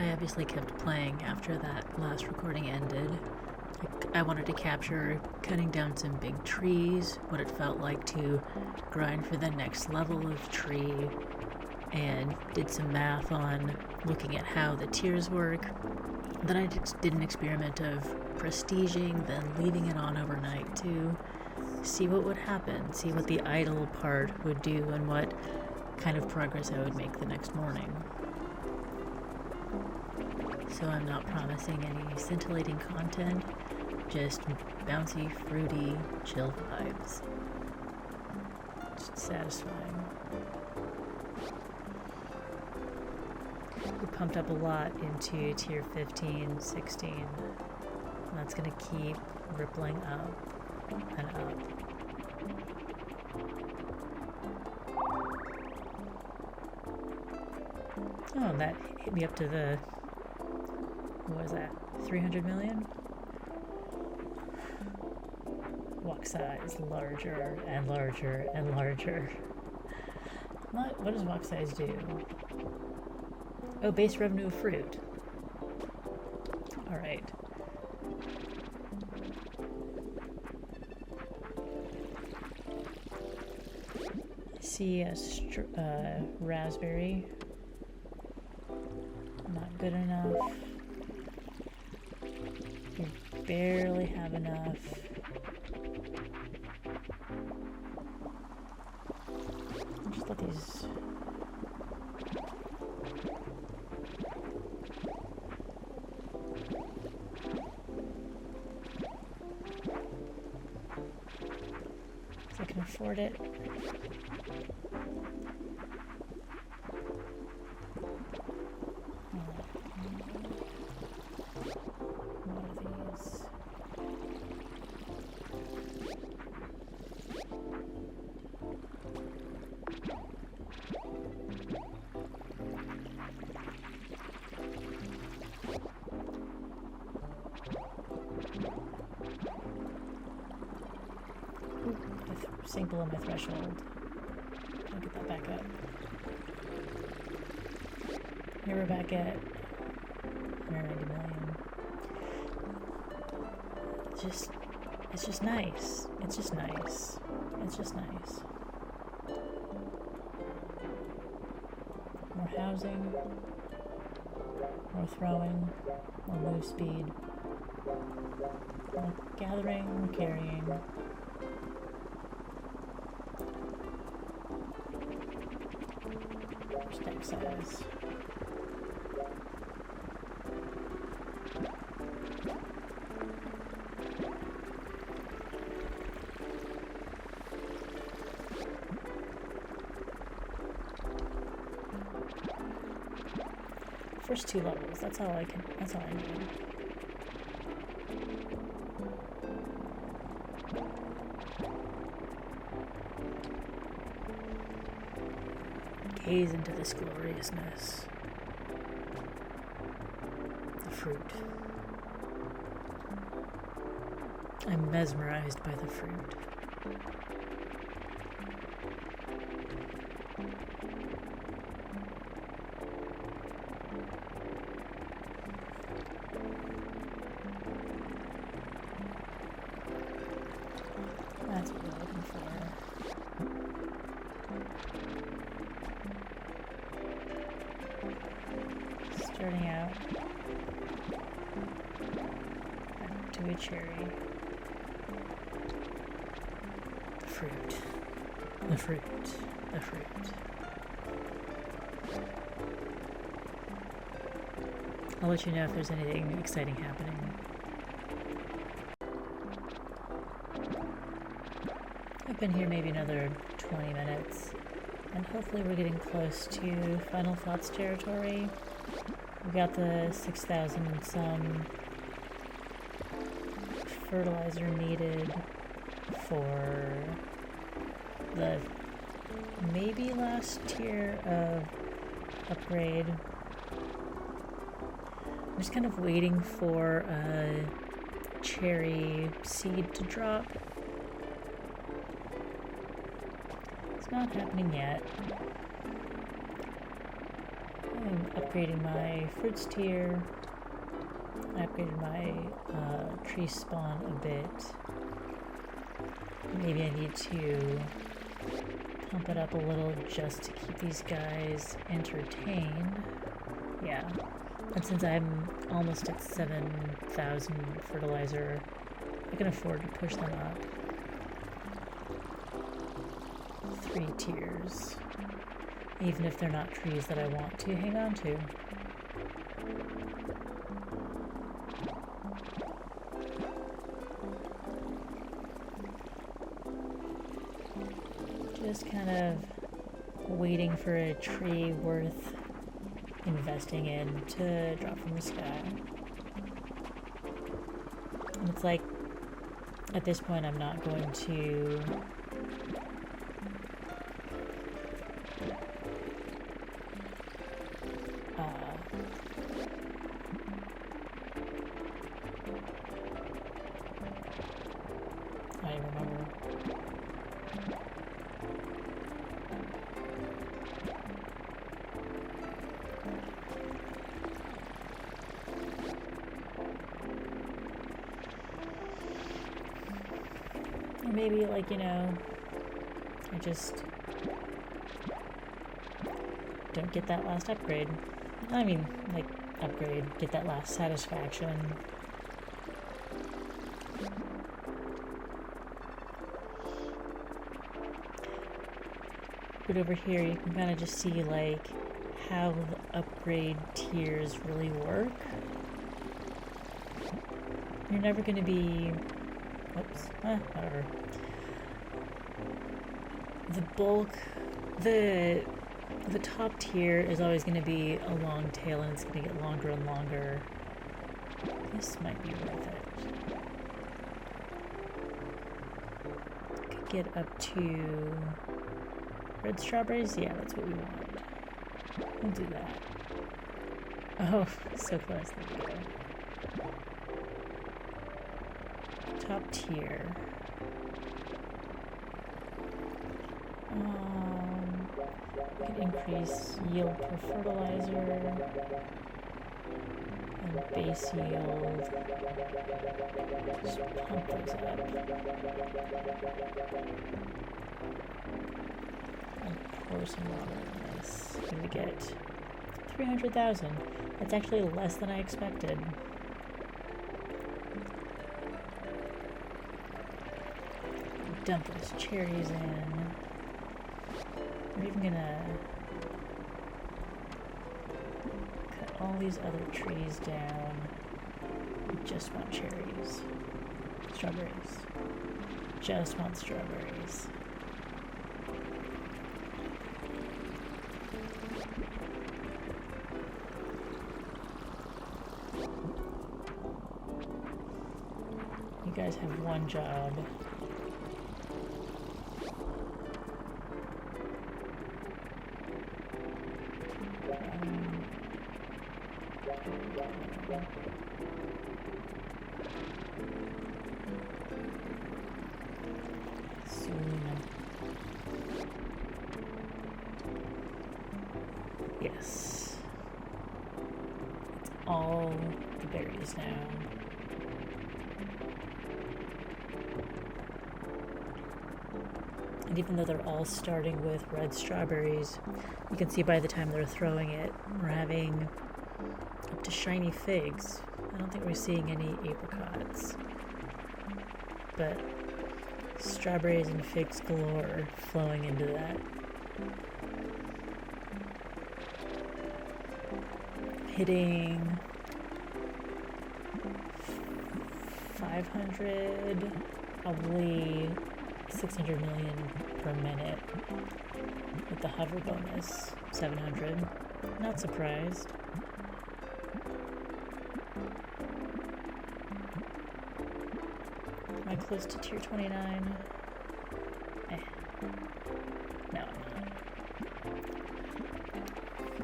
I obviously kept playing after that last recording ended. I wanted to capture cutting down some big trees, what it felt like to grind for the next level of tree, and did some math on looking at how the tiers work. Then I did an experiment of prestiging, then leaving it on overnight to see what would happen, see what the idle part would do, and what kind of progress I would make the next morning. So I'm not promising any scintillating content, just bouncy, fruity, chill vibes. Just satisfying. We pumped up a lot into tier 15, 16. And that's going to keep rippling up and up. Oh, and that hit me up to the, what was that, 300 million? Walk size larger and larger and larger. What does walk size do? Oh, base revenue of fruit. Alright. See a raspberry. Not good enough. You barely have enough. Just let these. So I can afford it. Sink below my threshold. I'll get that back up. Here we're back at 190 million. It's just nice. It's just nice. It's just nice. More housing, more throwing, more move speed, more gathering, more carrying. Stack size. First 2 levels, that's all I need. Gaze into this gloriousness. The fruit. I'm mesmerized by the fruit. That's what we're looking for. Starting out to a cherry. The fruit. The fruit. The fruit. I'll let you know if there's anything exciting happening. I've been here maybe another 20 minutes, and hopefully we're getting close to Final Thoughts territory. We got the 6,000 and some fertilizer needed for the maybe last tier of upgrade. I'm just kind of waiting for a cherry seed to drop. It's not happening yet. I'm upgrading my fruits tier. I upgraded my tree spawn a bit. Maybe I need to pump it up a little just to keep these guys entertained. Yeah. And since I'm almost at 7,000 fertilizer, I can afford to push them up 3 tiers. Even if they're not trees that I want to hang on to. Just kind of waiting for a tree worth investing in to drop from the sky. And it's like, at this point I'm not going to I remember. Or maybe, like, you know, I just don't get that last upgrade. I mean, like, upgrade, get that last satisfaction. But over here you can kind of just see like how the upgrade tiers really work. You're never going to be, whoops, whatever. The bulk, the top tier is always going to be a long tail, and it's going to get longer and longer. This might be worth it. Could get up to red strawberries? Yeah, that's what we want. We'll do that. Oh, so close. There we go. Top tier. We could increase yield per fertilizer and base yield. Just pump those up. Pour some water on this. And we get 300,000. That's actually less than I expected. Dump those cherries in. We're even gonna cut all these other trees down. We just want cherries. Strawberries. Just want strawberries. You guys have one job. Soon. Yes. It's all the berries now. And even though they're all starting with red strawberries, you can see by the time they're throwing it, we're having up to shiny figs. I don't think we're seeing any apricots. But strawberries and figs galore flowing into that. Hitting 500, probably 600 million per minute with the hover bonus. 700. Not surprised. Am I close to tier 29? No, I'm not.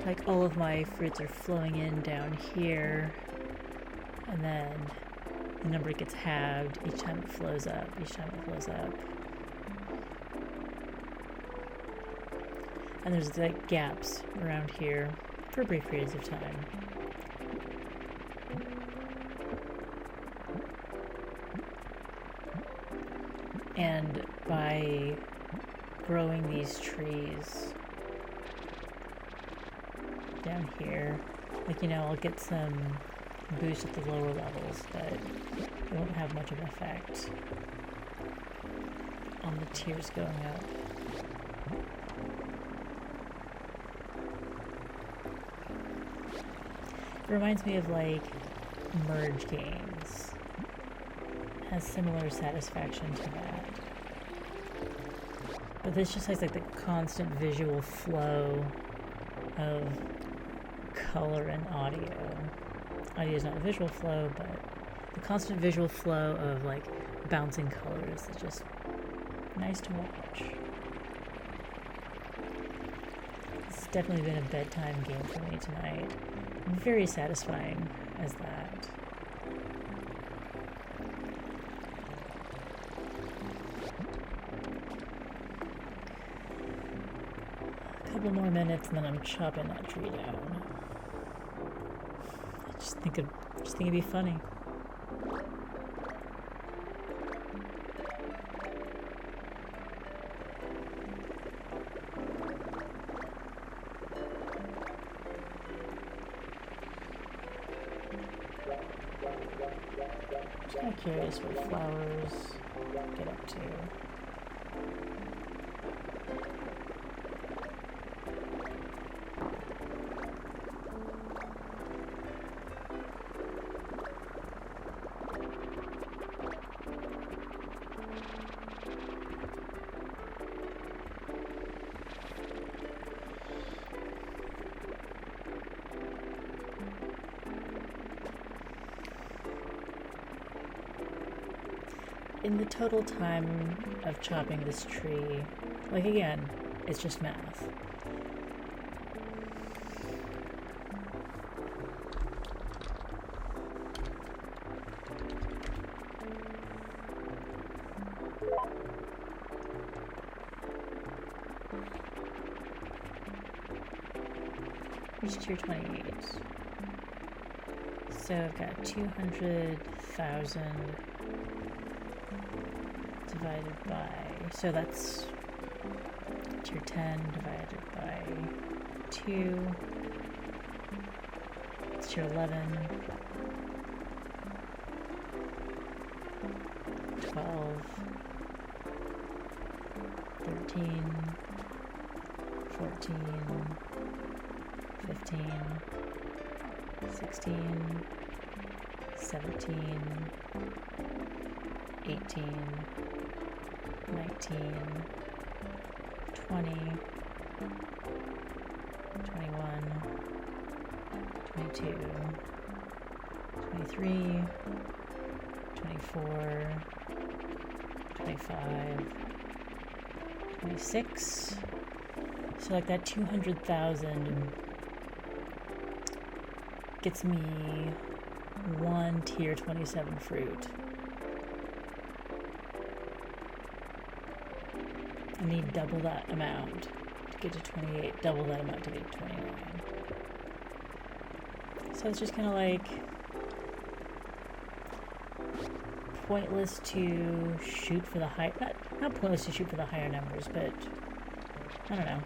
Like, all of my fruits are flowing in down here, and then the number gets halved each time it flows up, And there's like gaps around here for brief periods of time. And by growing these trees down here, like, you know, I'll get some boost at the lower levels, but it won't have much of an effect on the tiers going up. It reminds me of like merge games. It has similar satisfaction to that. But this just has like the constant visual flow of color and audio. Audio is not a visual flow, but the constant visual flow of like bouncing colors is just nice to watch. It's definitely been a bedtime game for me tonight. Very satisfying as that. A couple more minutes and then I'm chopping that tree down. I just think it'd be funny. Just kind of curious what flowers get up to. In the total time of chopping this tree, like again, it's just math. Reach tier 28. So I've got 200,000 divided by, so that's tier 10 divided by 2, it's tier 11, 12, 13, 14, 15, 16, 17, 18, 19, 20, 21, 22, 23, 24, 25, 26. So like that 200,000 gets me one tier 27 fruit. I need double that amount to get to 28, double that amount to get to 29. So it's just kind of like pointless to shoot for the high, not pointless to shoot for the higher numbers, but I don't know.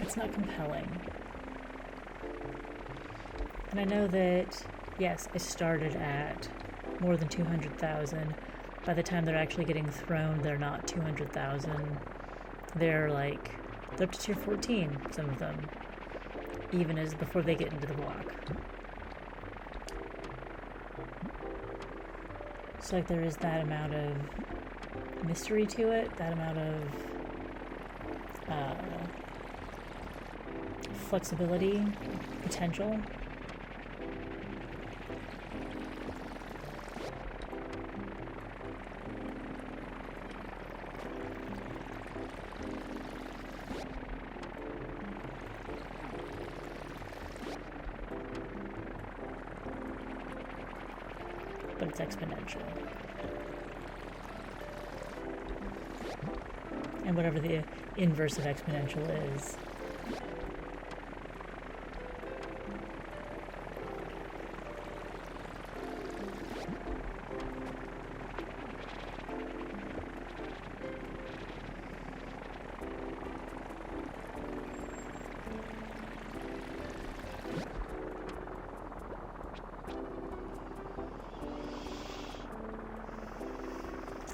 It's not compelling. And I know that, yes, I started at more than 200,000. By the time they're actually getting thrown, they're not 200,000. They're up to tier 14, some of them, even as before they get into the block. So like there is that amount of mystery to it, that amount of flexibility, potential. But it's exponential. and whatever the inverse of exponential is.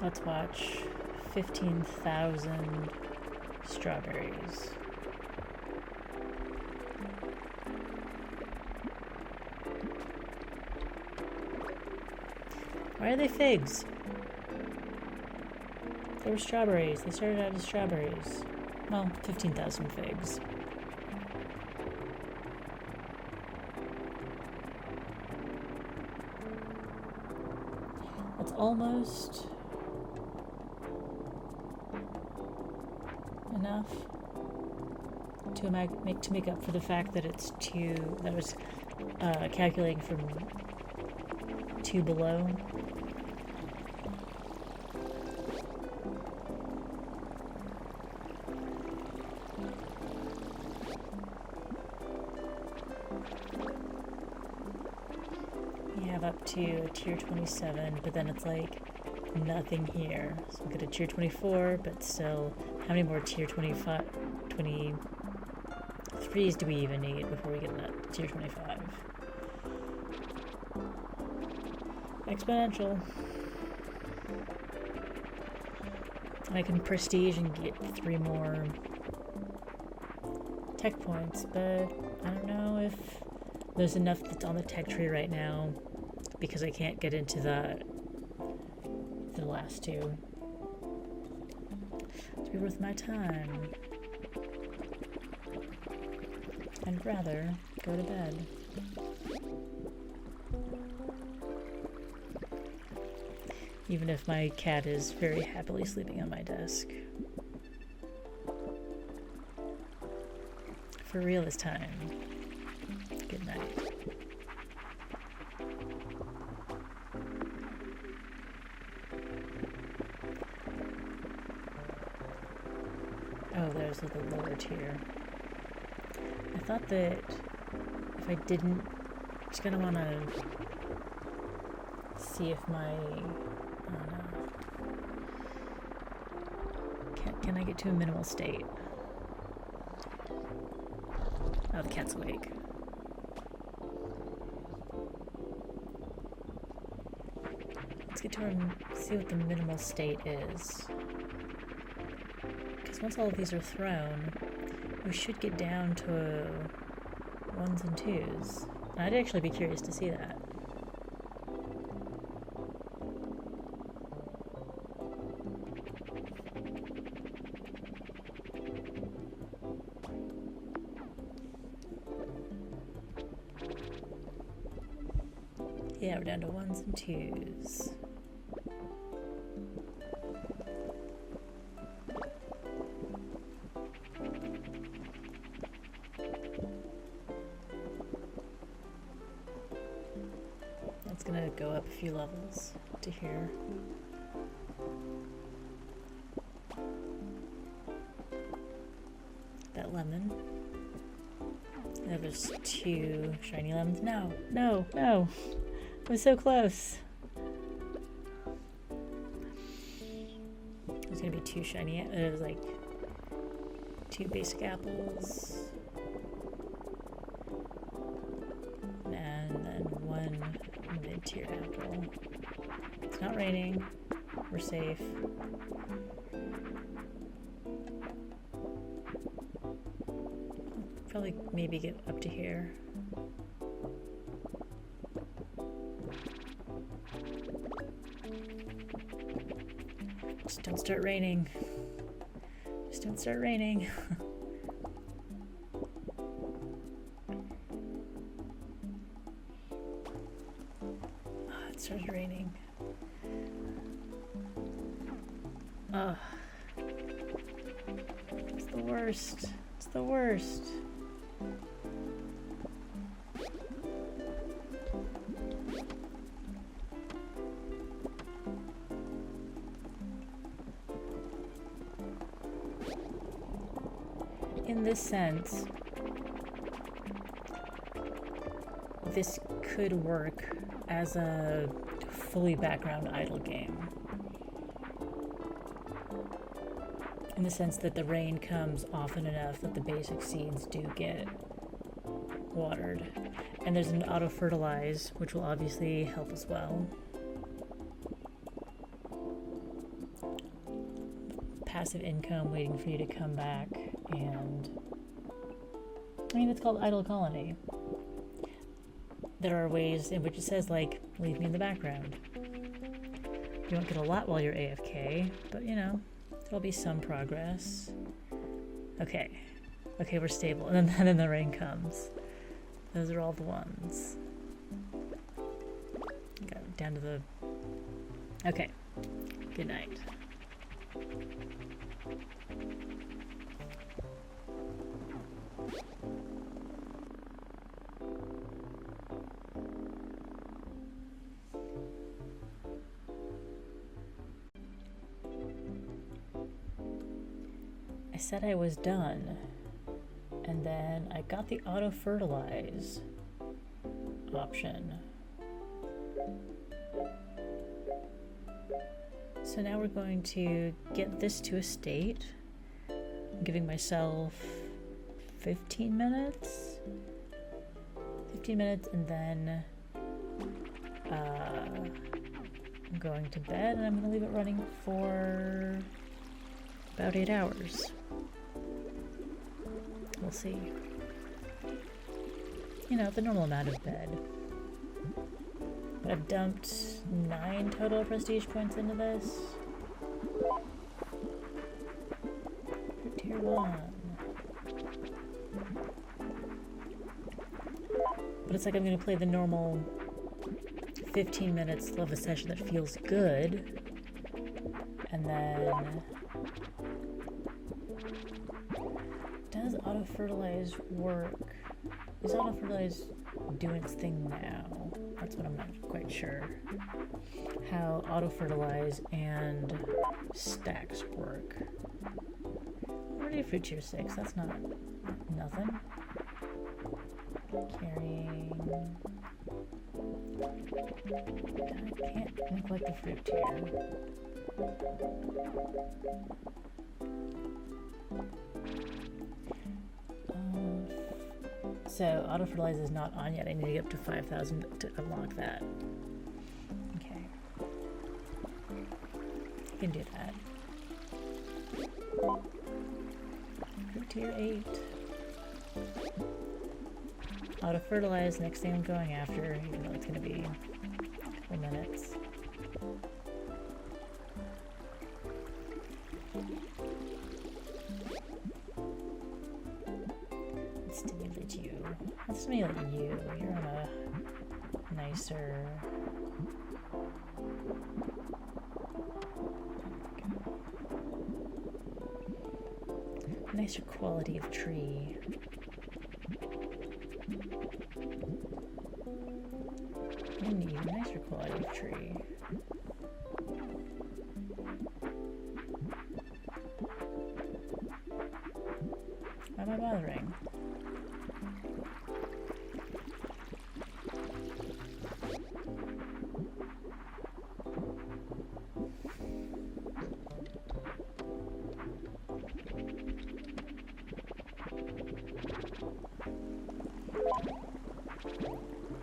Let's watch 15,000 strawberries. Why are they figs? They were strawberries. They started out as strawberries. Well, 15,000 figs. That's almost enough to make up for the fact that it's two. That was calculating from two below. You have up to a tier 27, but then it's like nothing here. So we get a tier 24, but still, how many more tier 23s do we even need before we get that tier 25? Exponential. I can prestige and get 3 more tech points, but I don't know if there's enough that's on the tech tree right now because I can't get into the last two. To be worth my time. I'd rather go to bed. Even if my cat is very happily sleeping on my desk. For real this time. Good night. Oh, there's the lower tier. I thought that if I didn't, I'm just gonna want to see if my, I don't know, can I get to a minimal state? Oh, the cat's awake. Let's get to her and see what the minimal state is. Because once all of these are thrown, we should get down to 1s and 2s. And I'd actually be curious to see that. Yeah, we're down to 1s and 2s. That's gonna go up a few levels to here. That lemon. Now there's 2 shiny lemons. No, no, no! I was so close. There's gonna be 2 shiny. There's like 2 basic apples, and then 1 mid-tier apple. It's not raining. We're safe. Probably maybe get up to here. Just don't start raining. Just don't start raining. Oh, it started raining. Ugh. It's the worst. It's the worst. in this sense, this could work as a fully background idle game. In the sense that the rain comes often enough that the basic seeds do get watered. And there's an auto-fertilize, which will obviously help as well. Passive income waiting for you to come back, and I mean, it's called Idle Colony. There are ways in which it says, like, leave me in the background. You won't get a lot while you're AFK, but you know, there'll be some progress. Okay, we're stable, and then the rain comes. Those are all the ones. Got down to the... Okay, good night. I said I was done, and then I got the auto-fertilize option. So now we're going to get this to a state. I'm giving myself 15 minutes? 15 minutes, and then I'm going to bed, and I'm going to leave it running for about 8 hours. We'll see. You know, the normal amount of bed. But I've dumped 9 total prestige points into this. For tier 1. But it's like I'm gonna play the normal 15 minutes of a session that feels good. And then... Does auto-fertilize work? Is auto-fertilize doing its thing now? That's what I'm not quite sure. How auto-fertilize and stacks work. I'm already for tier 6, that's not nothing. Carrying... I can't neglect the fruit tier. So auto-fertilize is not on yet. I need to get up to 5,000 to unlock that. Okay. I can do that. Fruit tier 8. Auto-fertilize, next thing I'm going after, even though it's going to be a couple minutes. Let's stimulate you. Let's stimulate you. You're on a nicer... nicer quality of tree. I need a nicer quality of tree. Why am I bothering?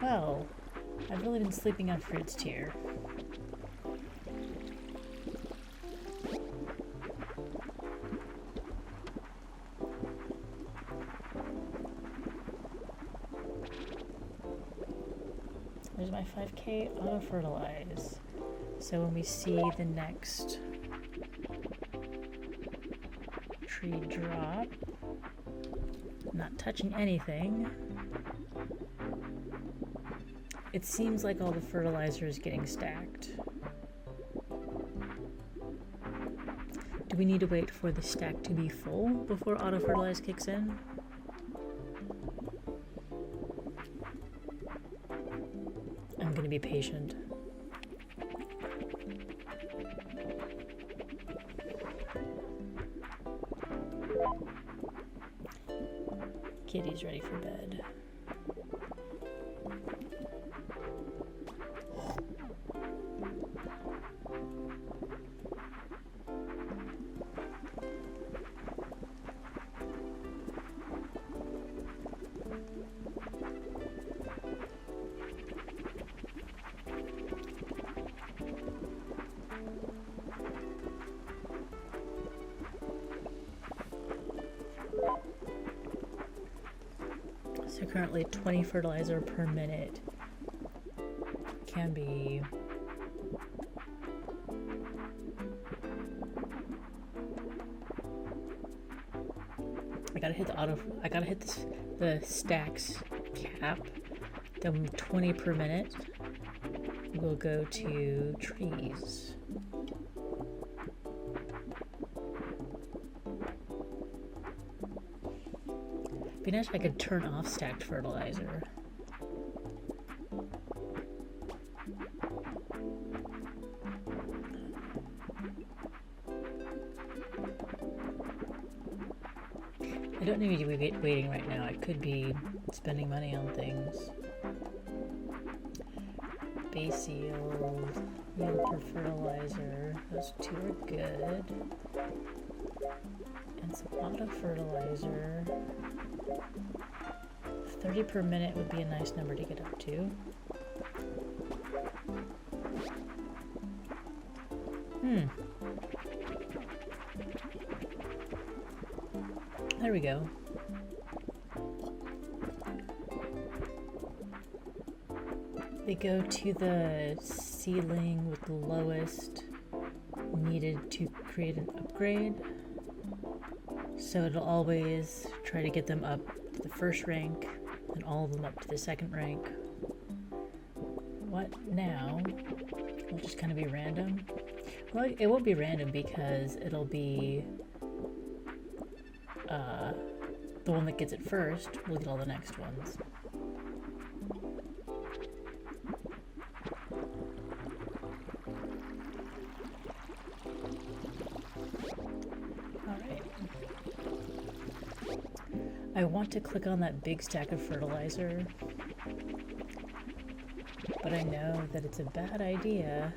Well, I've really been sleeping on fruits tier. There's my 5k auto-fertilize. So when we see the next tree drop, not touching anything, it seems like all the fertilizer is getting stacked. Do we need to wait for the stack to be full before auto-fertilize kicks in? I'm gonna be patient. Kitty's ready for bed. So currently 20 fertilizer per minute can be I gotta hit the stacks cap. Then 20 per minute will go to trees. Be nice if I could turn off stacked fertilizer. I don't need to be waiting right now. I could be spending money on things. Base yield, yield per fertilizer. Those two are good. And some auto fertilizer. 30 per minute would be a nice number to get up to. There we go. They go to the ceiling with the lowest needed to create an upgrade. So it'll always try to get them up to the first rank, and all of them up to the second rank. What now? It'll just kind of be random. Well, it won't be random because it'll be the one that gets it first will get all the next ones. Alright. I want to click on that big stack of fertilizer, but I know that it's a bad idea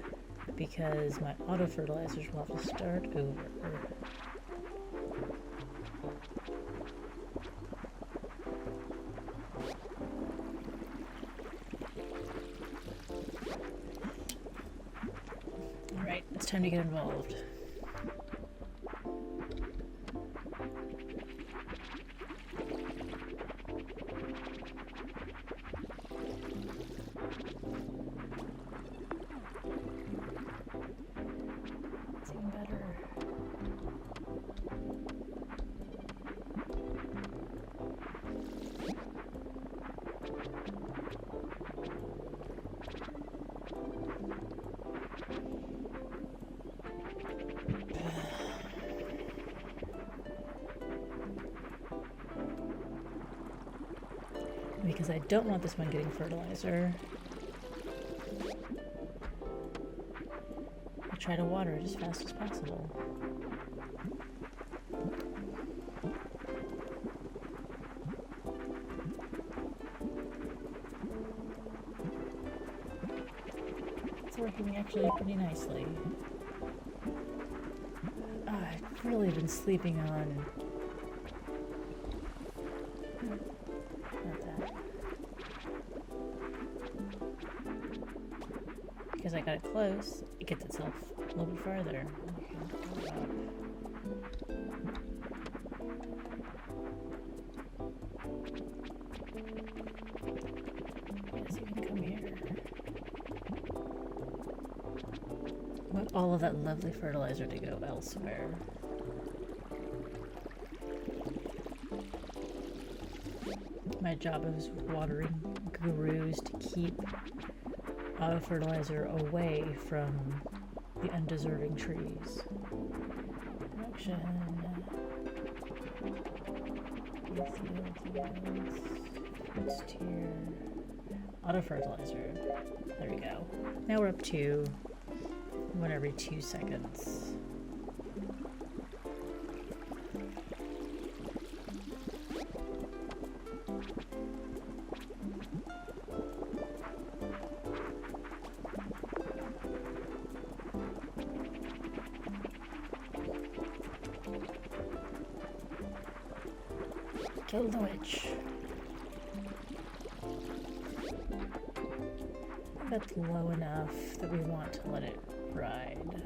because my auto fertilizers will have to start over. Alright, it's time to get involved. It's even better. Because I don't want this one getting fertilizer, I'll try to water it as fast as possible. It's working actually pretty nicely. I've really been sleeping on because I got it close, it gets itself a little bit farther. Yes, you can come here. I want all of that lovely fertilizer to go elsewhere. My job is watering gurus to keep auto fertilizer away from the undeserving trees. Production. Fruits tier. Auto fertilizer. There we go. Now we're up to 1 every 2 seconds. Kill the witch. That's low enough that we want to let it ride.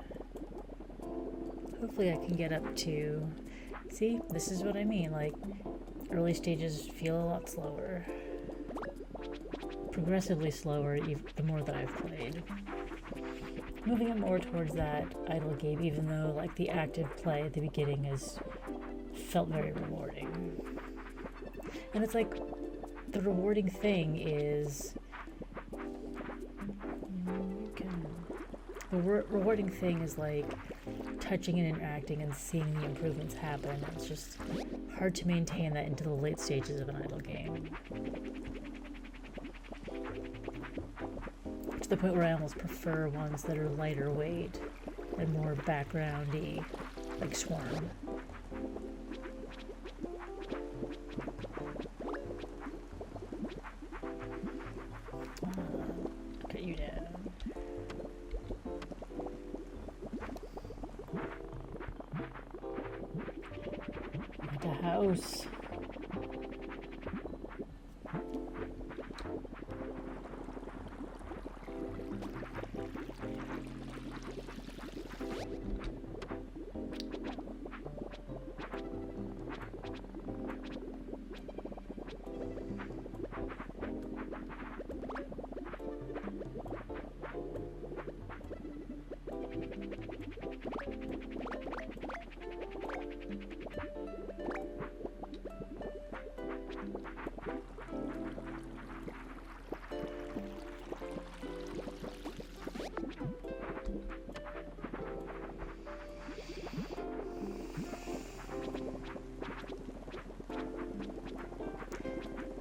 Hopefully I can get up to... See, this is what I mean, like, early stages feel a lot slower. Progressively slower the more that I've played. Moving it more towards that idle game, even though, like, the active play at the beginning has felt very rewarding. And it's like, the rewarding thing is... The rewarding thing is like touching and interacting and seeing the improvements happen. It's just hard to maintain that into the late stages of an idle game. To the point where I almost prefer ones that are lighter weight and more backgroundy, like Swarm. Cut you down. Like a house.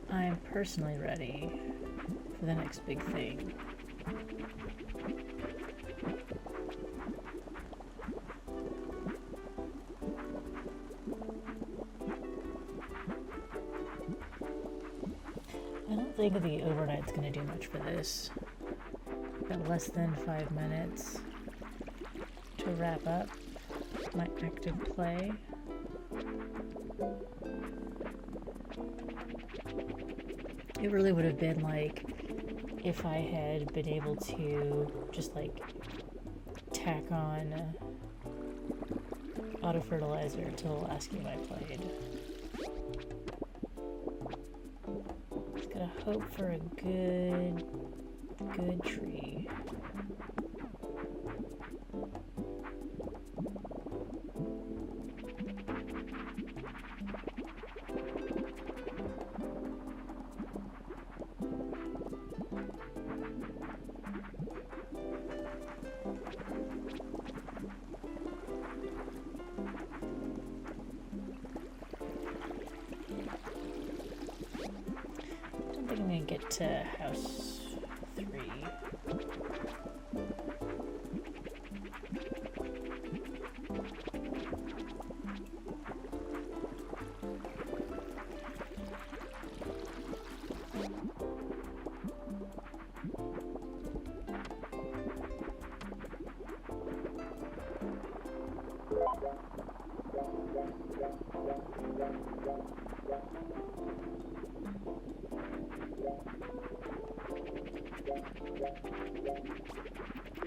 I'm personally ready for the next big thing. I don't think the overnight's going to do much for this. Got less than 5 minutes to wrap up my active play. It really would have been like if I had been able to just like tack on auto fertilizer to the last game I played. Just gotta hope for a good tree. I think I'm gonna get to house 3.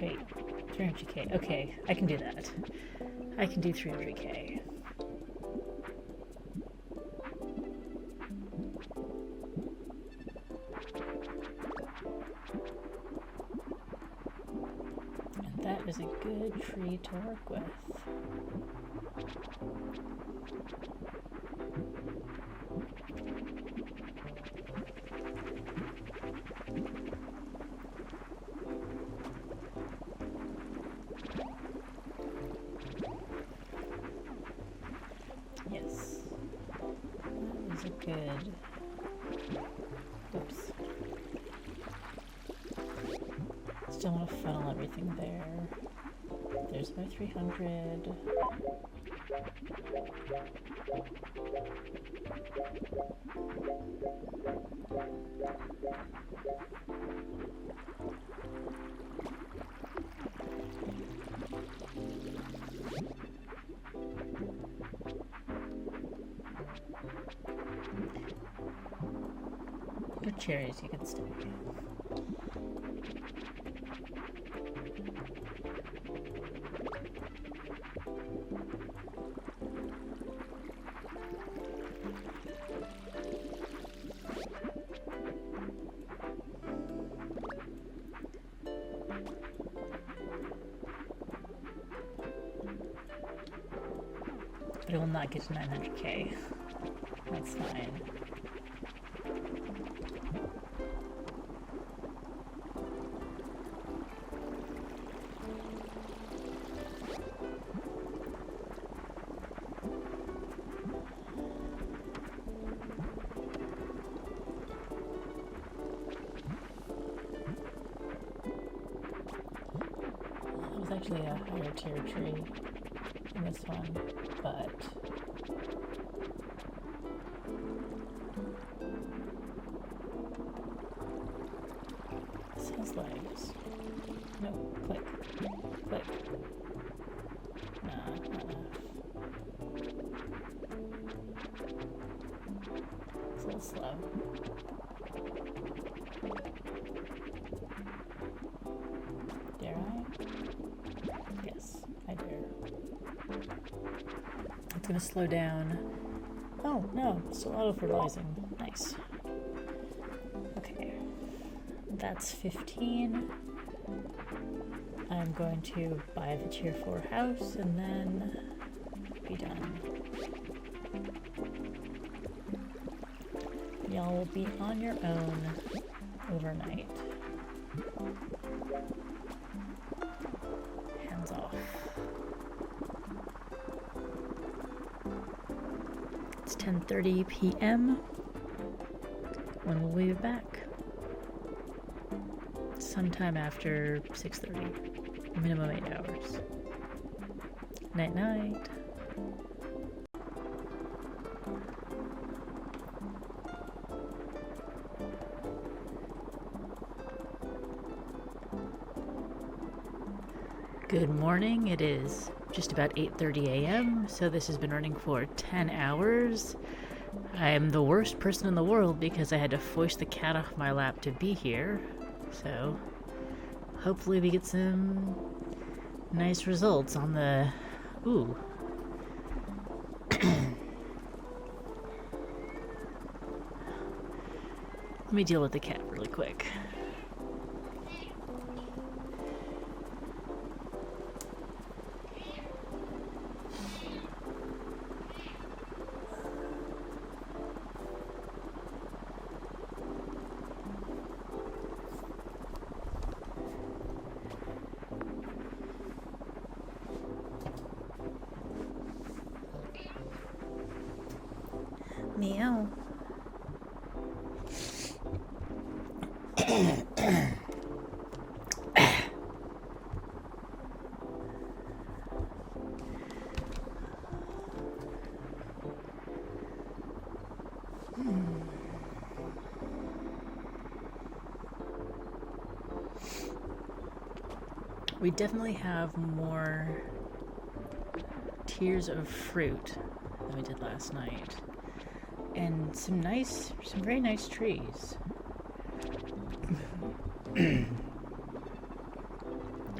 Wait, 300k. Okay, I can do that. I can do 300k. And that is a good tree to work with. Yes. That is a good... Oops. Still want to funnel everything there. There's my 300. cherries you can stick. But it will not get to 900k. That's fine. It was actually a higher tier tree in this one, but this has legs. No, click. Click. Nah, not enough. It's a little slow. Dare I? Yes, I dare. It's gonna slow down. Oh, no, it's still auto-fertilizing. Nice. Okay. That's 15. I'm going to buy the tier 4 house and then be done. Y'all will be on your own overnight. Hands off. It's 10:30 p.m. When will we be back? Sometime after 6:30. Minimum 8 hours. Night night. Good morning. It is just about 8:30 a.m. So this has been running for 10 hours. I am the worst person in the world because I had to foist the cat off my lap to be here. So hopefully we get some nice results on the... Ooh. Let me deal with the cat really quick. Meow. We definitely have more tiers of fruit than we did last night. And some very nice trees.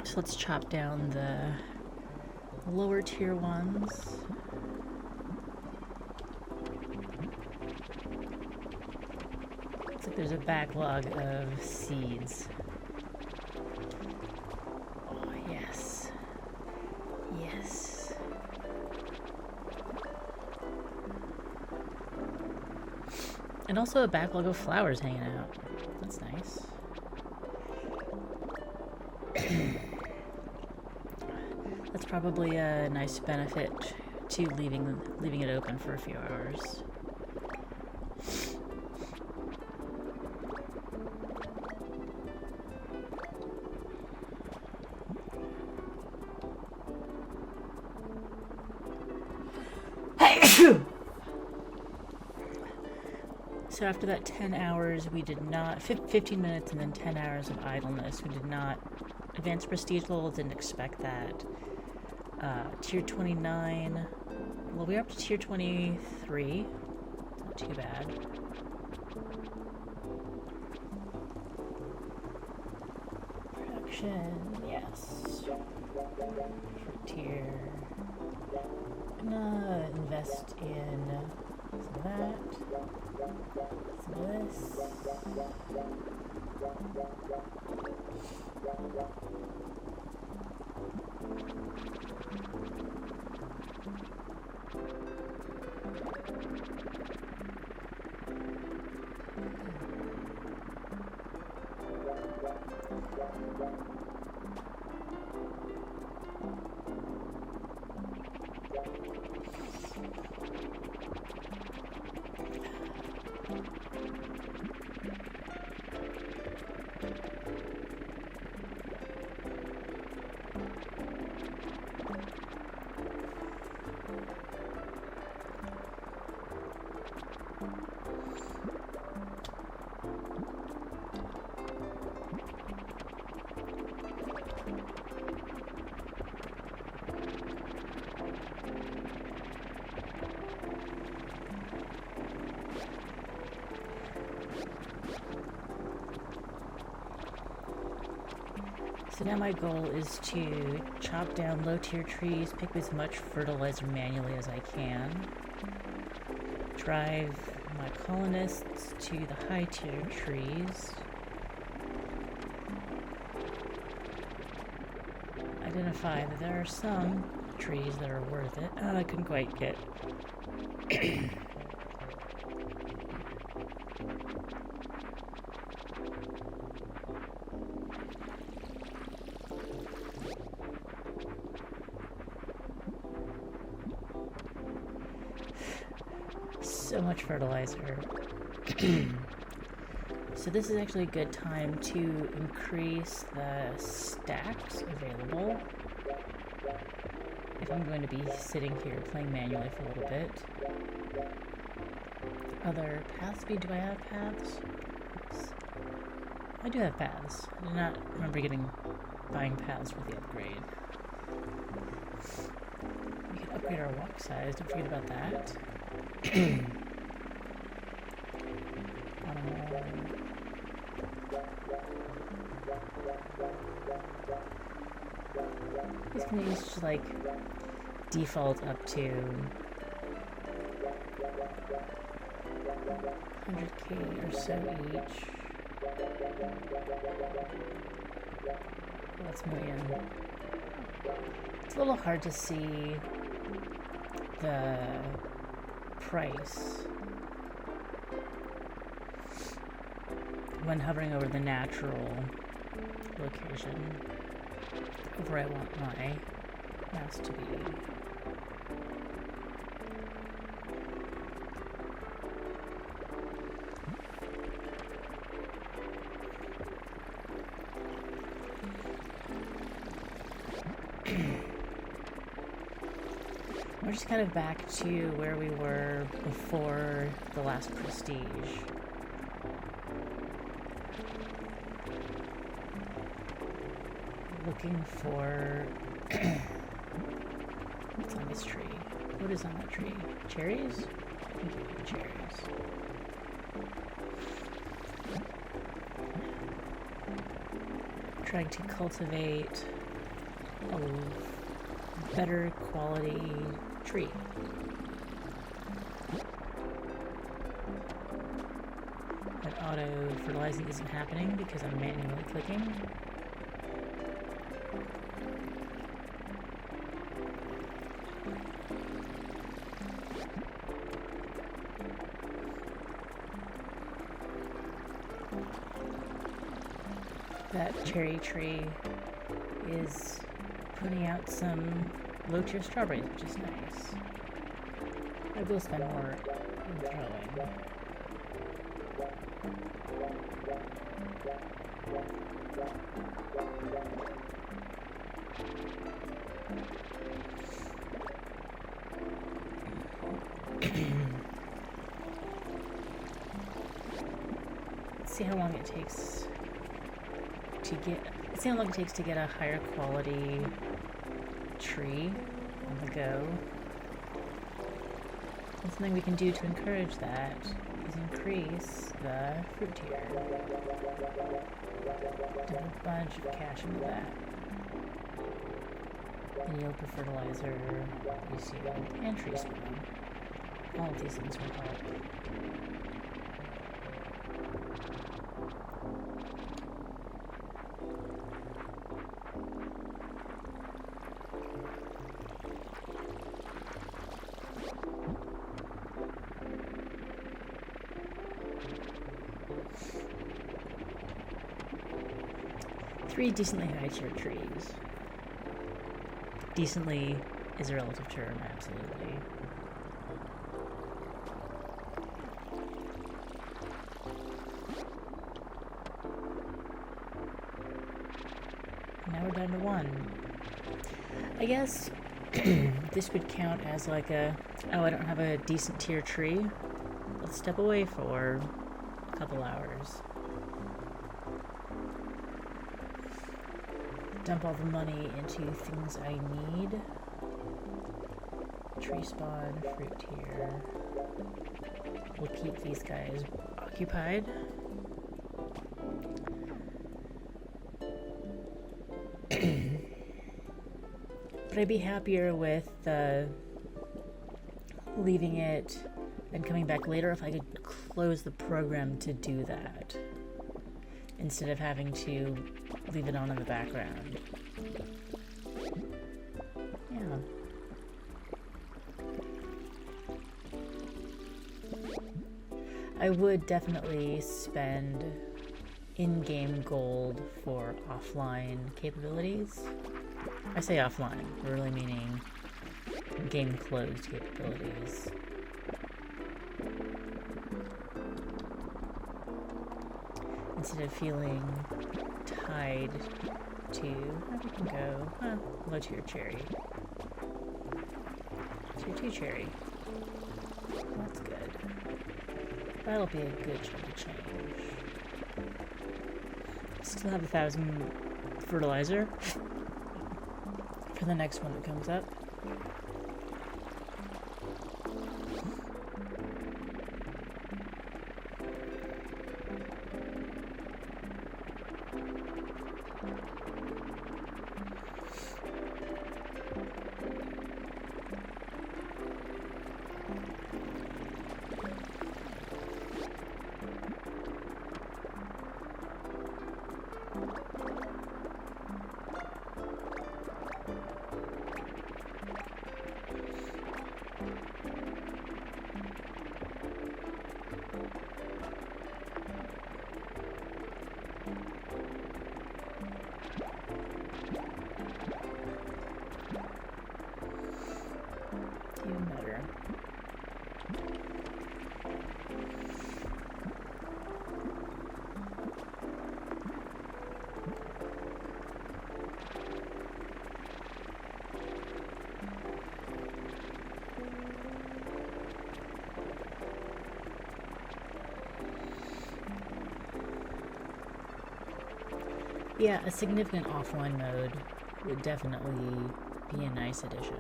So let's chop down the lower tier ones. Looks like there's a backlog of seeds. Oh, yes. Yes. And also a backlog of flowers hanging out. That's nice. That's probably a nice benefit to leaving it open for a few hours. So after that 10 hours, we did not, 15 minutes and then 10 hours of idleness, we did not advance prestige level, didn't expect that. Tier 29, well, we're up to tier 23, not too bad. Action, yes. Frontier. Gonna invest in some of that, some of this. So now my goal is to chop down low-tier trees, pick as much fertilizer manually as I can, drive my colonists to the high-tier trees, identify that there are some trees that are worth it. Oh, I couldn't quite get... So much fertilizer. So this is actually a good time to increase the stacks available. If I'm going to be sitting here playing manually for a little bit. Other path speed, do I have paths? Oops. I do have paths. I do not remember buying paths with the upgrade. We can upgrade our walk size, don't forget about that. These can just like default up to 100k or so each. That's million. It's a little hard to see the price when hovering over the natural location of where I want my mouse to be. We're just kind of back to where we were before the last prestige. Looking for... What's on this tree? What is on that tree? Cherries? I think it would be cherries. Trying to cultivate a better quality tree. But auto fertilizing isn't happening because I'm manually clicking. That cherry tree is putting out some low-tier strawberries, which is nice. I will spend more in throwing. Let's see how long it takes to get a higher quality tree on the go. And something we can do to encourage that is increase the fruit tier. Dump a bunch of cash into that. And yield per fertilizer, reseed, and tree spawn. All of these things will help. Three decently high tier trees. Decently is a relative term, absolutely. Now we're down to one. I guess this would count as like a, oh, I don't have a decent tier tree. Let's step away for a couple hours. Dump all the money into things I need. Tree spawn, fruit tier. We'll keep these guys occupied. But I'd be happier with leaving it and coming back later if I could close the program to do that, instead of having to leave it on in the background. Yeah. I would definitely spend in-game gold for offline capabilities. I say offline, really meaning game closed capabilities. Instead of feeling tied to, we can go, low tier cherry. Tier 2 cherry. That's good. That'll be a good chunk of change. Still have 1,000 fertilizer for the next one that comes up. Even better. Yeah, a significant offline mode would definitely be a nice addition.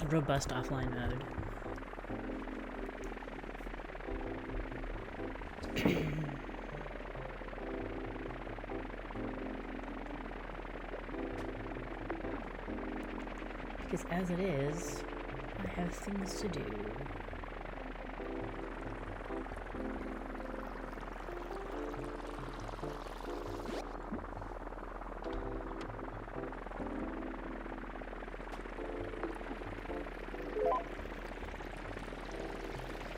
A robust offline mode. Because as it is, I have things to do.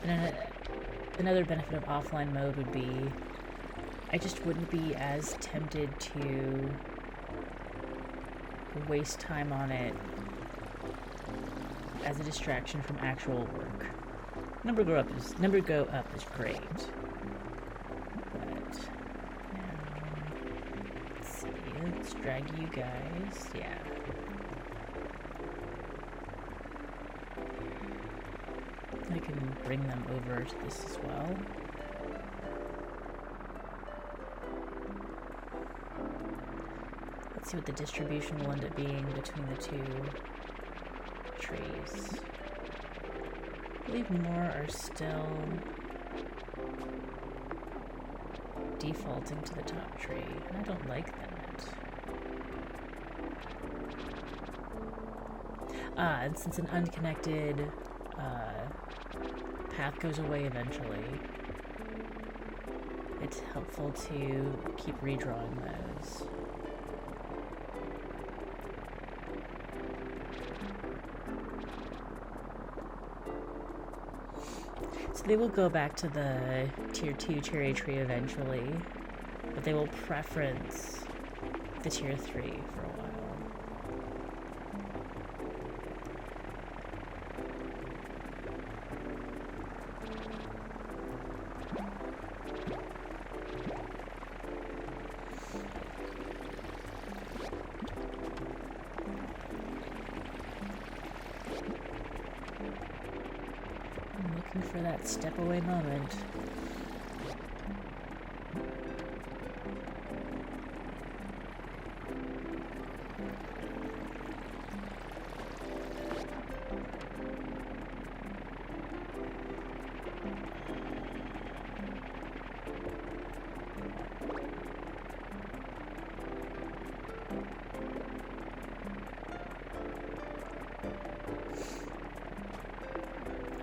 And another benefit of offline mode would be I just wouldn't be as tempted to waste time on it as a distraction from actual work. Number go up is great. But let's see, let's drag you guys. Yeah. I can bring them over to this as well. Let's see what the distribution will end up being between the two trees. I believe more are still defaulting to the top tree, and I don't like that. And since an unconnected path goes away eventually, it's helpful to keep redrawing those. So they will go back to the tier 2 cherry tree eventually, but they will preference the tier 3 for a while. I'm looking for that step away moment.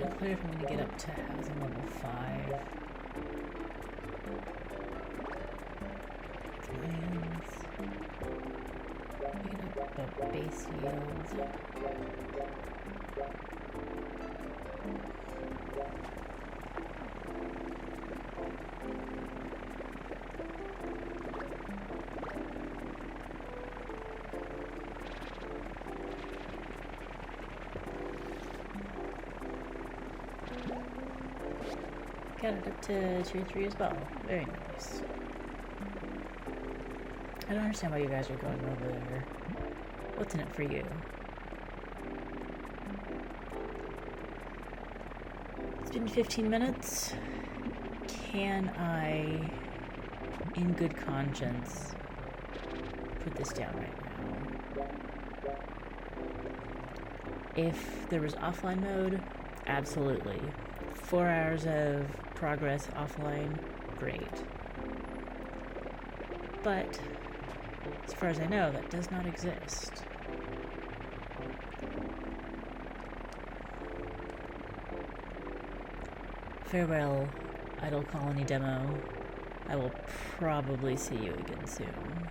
Unclear if I'm going to get up to housing level 5. Lands. We get a base yield. Got it up to tier 3 as well. Very nice. I don't understand why you guys are going over there. What's in it for you? It's been 15 minutes. Can I, in good conscience, put this down right now? If there was offline mode, absolutely. 4 hours of progress offline, great. But, as far as I know, that does not exist. Farewell, Idle Colony demo. I will probably see you again soon.